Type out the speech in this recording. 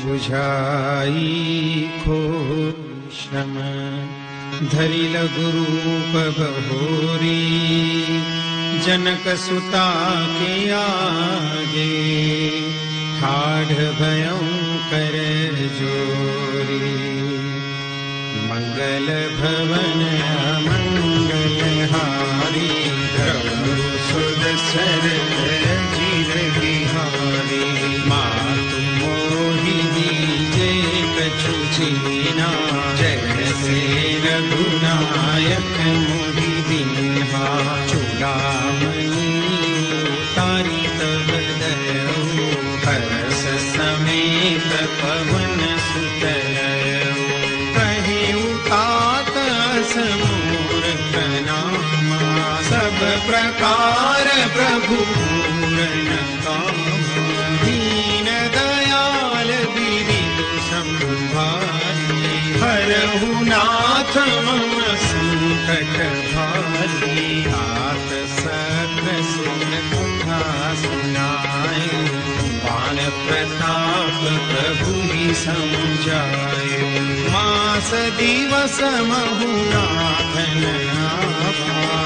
बुझाई खोशम धरि लघु रूप बहोरी जनक सुता के आगे ठाढ़ भयंकर जोरी मंगल भवन मंगल हारी प्रभु सुदर्शन चिर बिहारी मातु मोहि दीजे कछु छीना जय से रघुनायक मोहि दीन्हा चूड़ामणि तारी तब दयो हर्ष समेत पवन सुत समूर प्रणामा सब प्रकार प्रभु पूर्ण कामा दीन दयाल विविध संभारी हरहु नाथ मम संकट भारी आत सत्र सुन कथा सुनाए बाण प्रताप प्रभु ही समझाए मास दिवस महुनाथन आवा